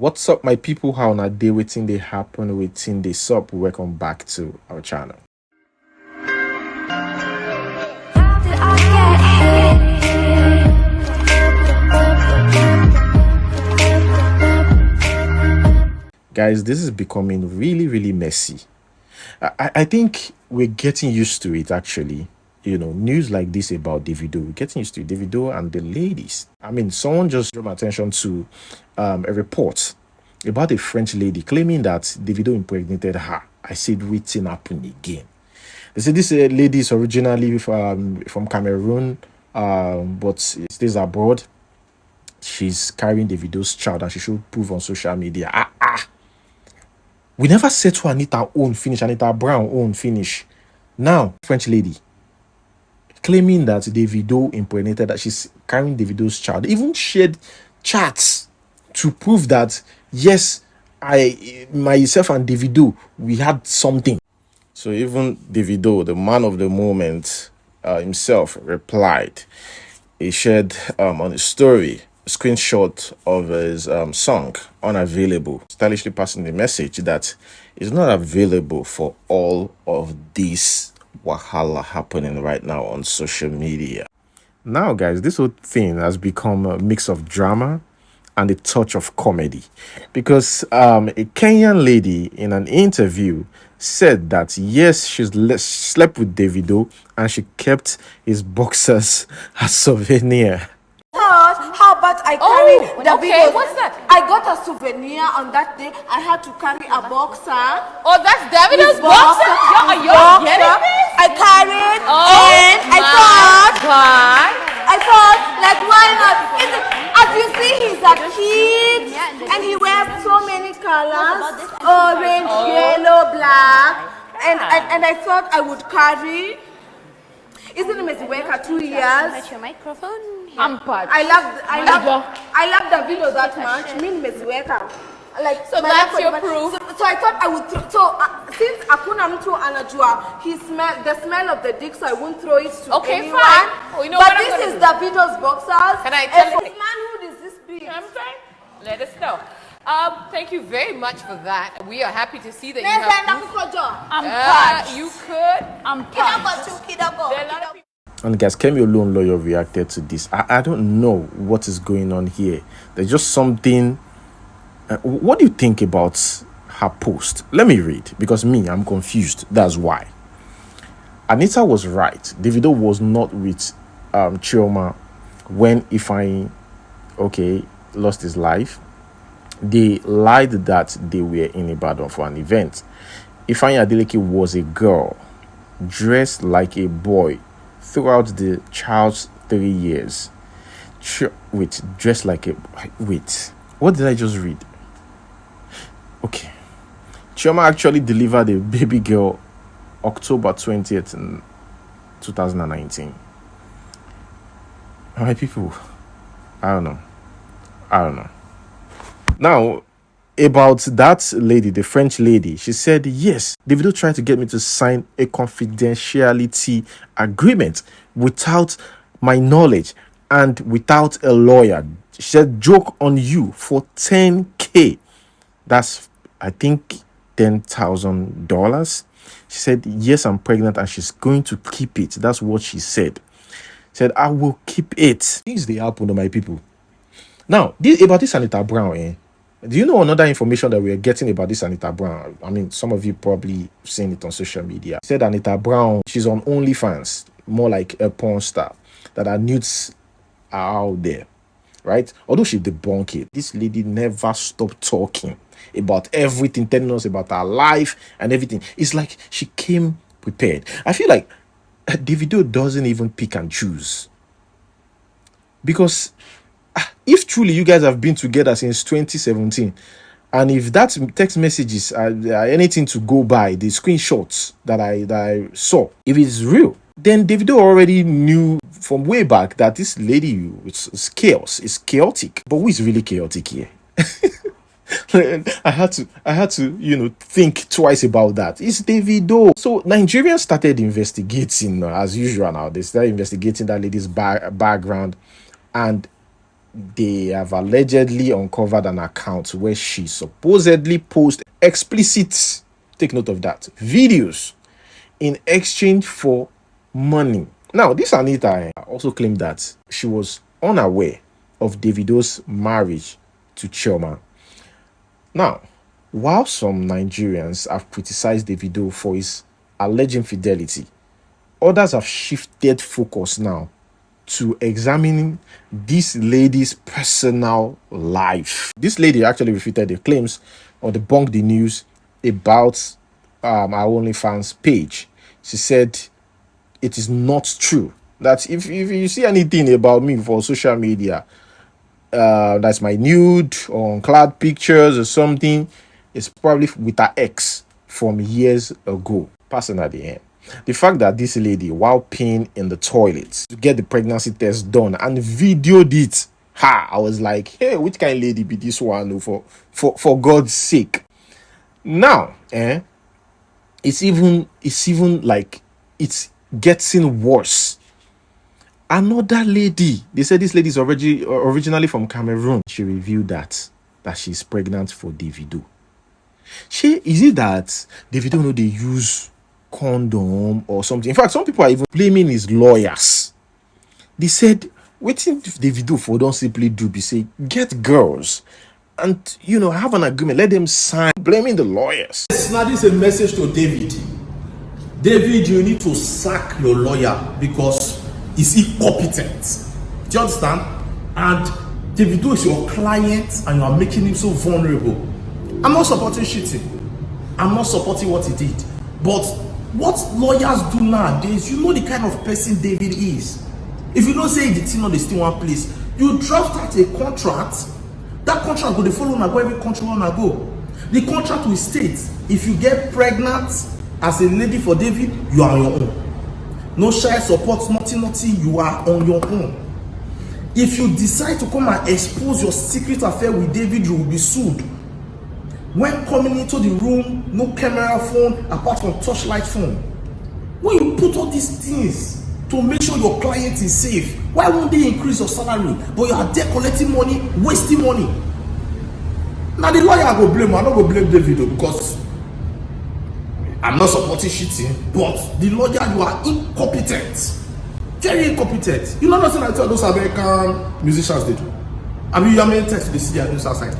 What's up, my people? How na day waiting they happen waiting they sup? Welcome back to our channel. Guys, this is becoming really messy. I think we're getting used to it actually. You know, news like this about Davido, we're getting used to it. Davido and the ladies. I mean, someone just drew my attention to a report about a French lady claiming that Davido impregnated her. I said, waiting happen again. They said this lady is originally from Cameroon, but stays abroad. She's carrying Davido's child and she should prove on social media. We never said to Anita own finish, Anita Brown own finish. Now, French lady claiming that Davido impregnated, that she's carrying Davido's child, even shared chats to prove that yes, myself and Davido, we had something. So even Davido, the man of the moment, himself replied. He shared on his story a screenshot of his song Unavailable, stylishly passing the message that is not available for all of this wahala happening right now on social media. Now, guys, this whole thing has become a mix of drama and a touch of comedy, because a Kenyan lady in an interview said that yes, she's slept with Davido and she kept his boxers as souvenir. How about I carried okay, what's that? I got a souvenir on that day. I had to carry a boxer. Oh, that's Davido's boxer? Are you getting this? I carried and I thought, like, why not? As you see, he's a kid and he wears so many colors, orange, yellow, black, and I thought I would carry. Isn't it Mesiweka 2 years? Your microphone. I'm part. I love Davido that much. Me Mesiweka. Like, so that's your proof. So I thought I would since Akuna Mtu Anajua, the smell of the dick, so I won't throw it to anyone. Fine. Oh, you know but this is Davido's boxers. Can I tell you? Manhood is this big. You know what I'm saying? Let us know. Thank you very much for that. We are happy to see that you have proof. I'm touched. You could. I'm touched. And guys, KEMI OLUNLOYO reacted to this. I don't know what is going on here. There's just something. What do you think about her post? Let me read, because I'm confused. That's why. Anita was right. Davido was not with CHIOMA when IFEANYI lost his life. They lied that they were in Ibadan for an event. IFEANYI Adeleke was a girl dressed like a boy throughout the child's 3 years. Dressed like a... Wait. What did I just read? Okay. CHIOMA actually delivered a baby girl October 20th, 2019. My people, I don't know. Now, about that lady, the French lady, she said, yes, Davido tried to get me to sign a confidentiality agreement without my knowledge and without a lawyer. She said, joke on you for 10K. That's, I think, $10,000. She said, yes, I'm pregnant and she's going to keep it. That's what she said. She said, I will keep it. Things they happen to my people. Now, about this Anita Brown, do you know another information that we are getting about this Anita Brown? I mean, some of you probably seen it on social media. Said Anita Brown, she's on OnlyFans, more like a porn star, that her nudes are out there, right? Although she debunked it, this lady never stopped talking about everything, telling us about her life and everything. It's like she came prepared. I feel like Davido doesn't even pick and choose, because if truly you guys have been together since 2017, and if that text messages are anything to go by, the screenshots that I saw, if it's real, then Davido already knew from way back that this lady is chaos, is chaotic. But who is really chaotic here? I had to, think twice about that. It's Davido. So Nigerians started investigating as usual now. They started investigating that lady's background, and they have allegedly uncovered an account where she supposedly posted explicit, take note of that, videos in exchange for money. Now, this Anita also claimed that she was unaware of Davido's marriage to CHIOMA. Now, while some Nigerians have criticized Davido for his alleged infidelity, others have shifted focus now to examining this lady's personal life. This lady actually refuted the claims or debunked the news about our OnlyFans page. She said it is not true. That if you see anything about me for social media, that's my nude or unclad pictures or something, it's probably with her ex from years ago. Personally, the fact that this lady, while peeing in the toilet to get the pregnancy test done and videoed it, I was like, hey, which kind of lady be this one? For God's sake. Now, it's even like it's getting worse. Another lady, they said this lady is originally from Cameroon. She revealed that she's pregnant for Davido. Is it that Davido know they use condom or something? In fact, some people are even blaming his lawyers. They said, waiting Davido for don't simply do be say get girls and have an agreement, let them sign, blaming the lawyers. Now this is a message to David. David, you need to sack your lawyer because he's incompetent. Do you understand? And Davido is your client and you are making him so vulnerable. I'm not supporting cheating. I'm not supporting what he did. But what lawyers do nowadays, you know the kind of person David is. If you don't say the thing on the still one place, you draft out a contract. That contract go the follow go every country wanna go. The contract will state if you get pregnant as a lady for David, you are on your own. No child support, nothing, you are on your own. If you decide to come and expose your secret affair with David, you will be sued. When coming into the room, no camera phone apart from touchlight phone. When you put all these things to make sure your client is safe, why won't they increase your salary? But you are there collecting money, wasting money. Now the lawyer go blame, I don't go blame Davido because I'm not supporting cheating, but the lawyer, you are incompetent. Very incompetent. You know nothing I tell those American musicians they do. I mean, you are meant to the city and news outside.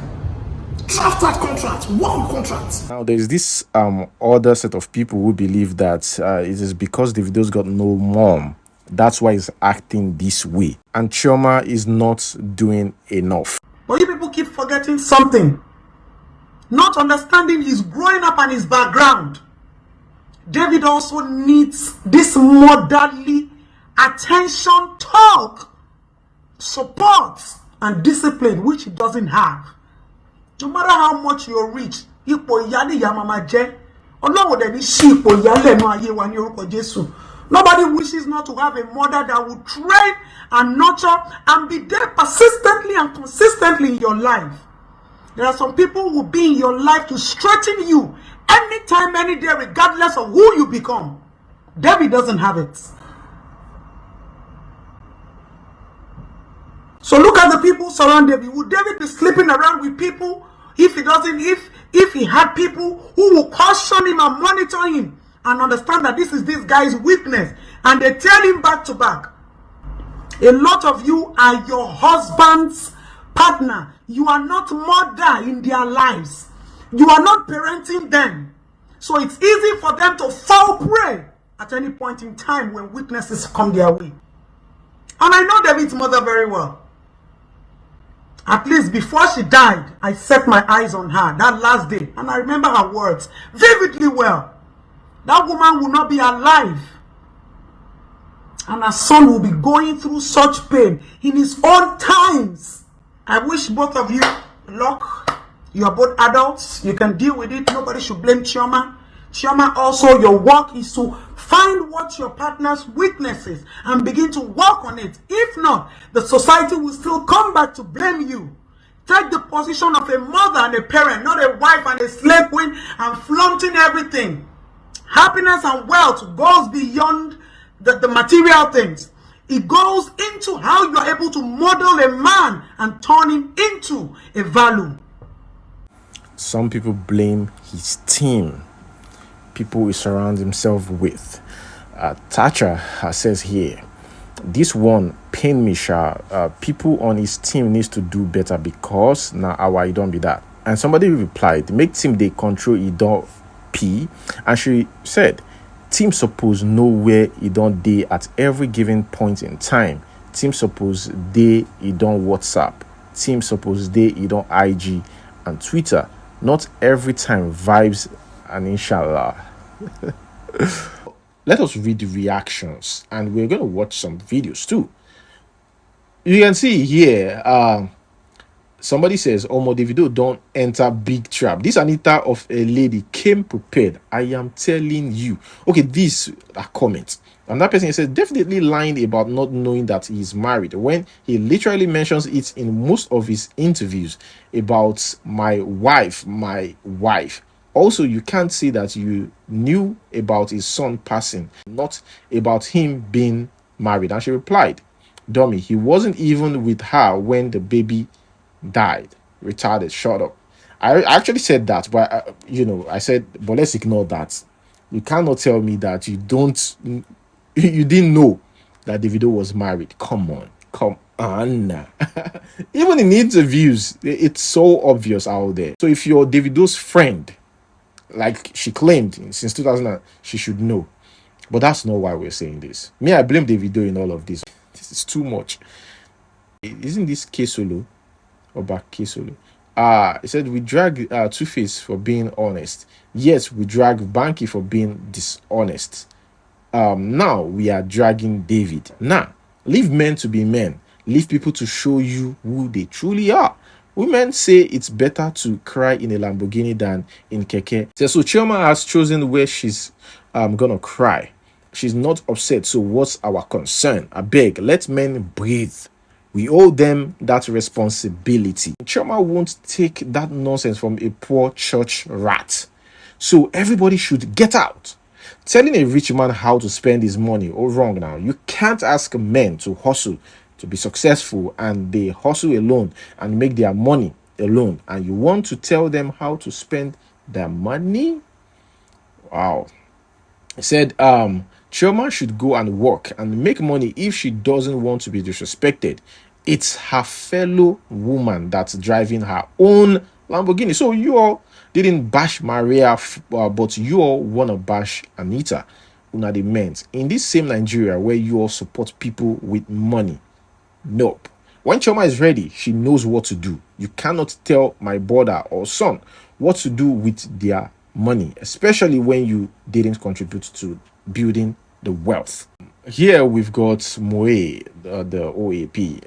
Draft that contract, one contract. Now there's this other set of people who believe that it is because Davido's got no mom, that's why he's acting this way, and CHIOMA is not doing enough. But you people keep forgetting something, not understanding his growing up and his background. David also needs this motherly attention, talk, support, and discipline, which he doesn't have. No matter how much you're rich, nobody wishes not to have a mother that will train and nurture and be there persistently and consistently in your life. There are some people who will be in your life to strengthen you anytime, any day, regardless of who you become. David doesn't have it. So look at the people surrounding David. Would David be sleeping around with people if he doesn't, if he had people who will caution him and monitor him and understand that this is this guy's weakness, and they tell him back to back? A lot of you are your husband's partner. You are not mother in their lives. You are not parenting them. So it's easy for them to fall prey at any point in time when weaknesses come their way. And I know David's mother very well. At least before she died, I set my eyes on her that last day. And I remember her words vividly well. That woman will not be alive. And her son will be going through such pain in his own times. I wish both of you luck. You are both adults. You can deal with it. Nobody should blame CHIOMA. CHIOMA, also your work is to find what your partner's weakness is and begin to work on it. If not, the society will still come back to blame you. Take the position of a mother and a parent, not a wife and a slave queen and flaunting everything. Happiness and wealth goes beyond the material things. It goes into how you are able to model a man and turn him into a value. Some people blame his team, people he surrounds himself with. Thatcher says here, this one pain me sha. People on his team needs to do better because now our it don't be that. And somebody replied, make team they control it don't P. And she said, team suppose know where it don't day at every given point in time. Team suppose they it don't WhatsApp. Team suppose they it don't IG and Twitter. Not every time vibes and inshallah. Let us read the reactions and we're going to watch some videos too. You can see here, somebody says, Omo Davido don't enter big trap. This Anita of a lady came prepared. I am telling you. Okay, these are comments. And that person says, definitely lying about not knowing that he's married when he literally mentions it in most of his interviews about my wife. Also, you can't say that you knew about his son passing, not about him being married. And she replied, dummy, he wasn't even with her when the baby died. Retarded, shut up. I actually said that, but I said, but let's ignore that. You cannot tell me that you didn't know that Davido was married. Come on. Even in interviews, it's so obvious out there. So if you're Davido's friend, like she claimed since 2000, she should know. But that's not why we're saying this. Me, I blame Davido in all of this. This is too much. Isn't this Kesolo? Or back Kesolo? He said we drag Two-Face for being honest. Yes, we drag Banky for being dishonest. Now we are dragging David. Now, leave men to be men. Leave people to show you who they truly are. Women say it's better to cry in a Lamborghini than in keke. So CHIOMA has chosen where she's gonna cry. She's not upset. So what's our concern? I beg, let men breathe. We owe them that responsibility. CHIOMA won't take that nonsense from a poor church rat. So everybody should get out. Telling a rich man how to spend his money, oh wrong now. You can't ask men to hustle to be successful and they hustle alone and make their money alone. And you want to tell them how to spend their money? Wow. He said, CHIOMA should go and work and make money if she doesn't want to be disrespected. It's her fellow woman that's driving her own Lamborghini. So you all didn't bash Maria, but you all want to bash Anita. Una the men in this same Nigeria where you all support people with money. Nope. When CHIOMA is ready, she knows what to do. You cannot tell my brother or son what to do with their money, especially when you didn't contribute to building the wealth. Here we've got Moe, the OAP,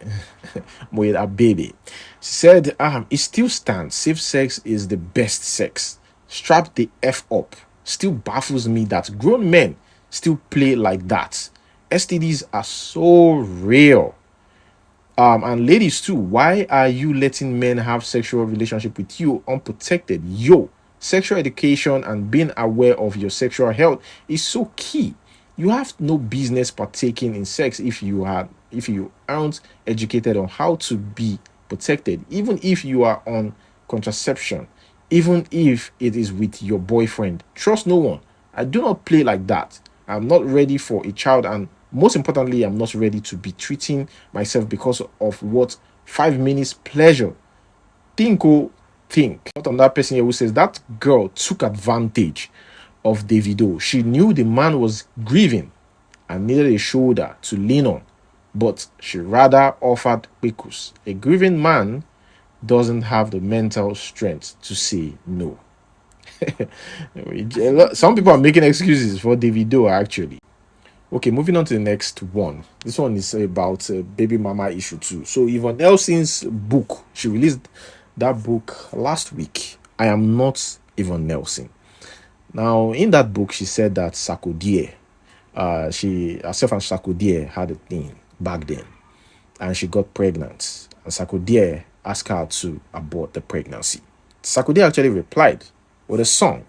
Moe Abebe. She said, it still stands. Safe sex is the best sex. Strap the F up. Still baffles me that grown men still play like that. STDs are so real. And ladies too, why are you letting men have sexual relationship with you unprotected? Sexual education and being aware of your sexual health is so key. You have no business partaking in sex if you aren't educated on how to be protected, even if you are on contraception, even if it is with your boyfriend. Trust no one. I do not play like that. I'm not ready for a child, and most importantly, I'm not ready to be treating myself because of what 5 minutes pleasure. Think. Not on that person here who says that girl took advantage of Davido. She knew the man was grieving and needed a shoulder to lean on, but she rather offered Pekus. A grieving man doesn't have the mental strength to say no. Some people are making excuses for Davido actually. Okay, moving on to the next one. This one is about baby mama issue too. So Yvonne Nelson's book, she released that book last week. I Am Not Yvonne Nelson. Now, in that book, she said that Sarkodie, herself and Sarkodie had a thing back then, and she got pregnant. And Sarkodie asked her to abort the pregnancy. Sarkodie actually replied with a song,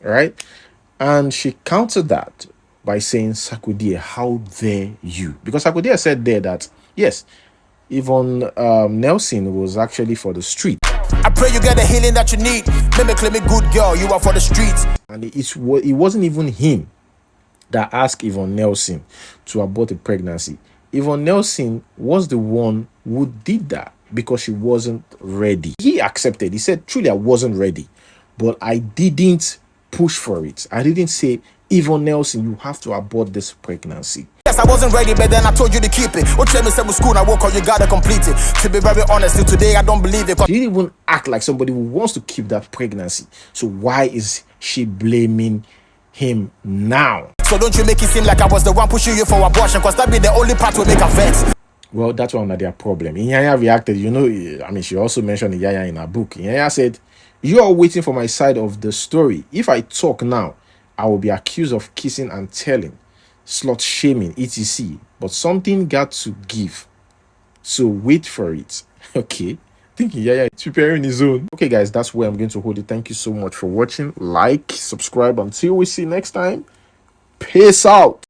right? And she countered that by saying, Sakudie, how dare you? Because Sakudie said there that, yes, Yvonne Nelson was actually for the street. I pray you get the healing that you need. Let me claim a good girl, you are for the streets. And it wasn't even him that asked Yvonne Nelson to abort the pregnancy. Yvonne Nelson was the one who did that because she wasn't ready. He accepted. He said, truly, I wasn't ready, but I didn't push for it. I didn't say, Yvonne Nelson, you have to abort this pregnancy. Yes, I wasn't ready, but then I told you to keep it. What you said with school, I woke up, you gotta complete it. To be very honest, till today, I don't believe it. She didn't even act like somebody who wants to keep that pregnancy. So why is she blaming him now? So don't you make it seem like I was the one pushing you for abortion, because that be the only part will make a vex. Well, that's one of their problem. Inyanya reacted, she also mentioned Inyanya in her book. Inyanya said, you are waiting for my side of the story. If I talk now, I will be accused of kissing and telling, slut shaming, etc. But something got to give. So wait for it. Okay. I think Inyanya is preparing his own. Okay, guys, that's where I'm going to hold it. Thank you so much for watching. Like, subscribe. Until we see next time. Peace out.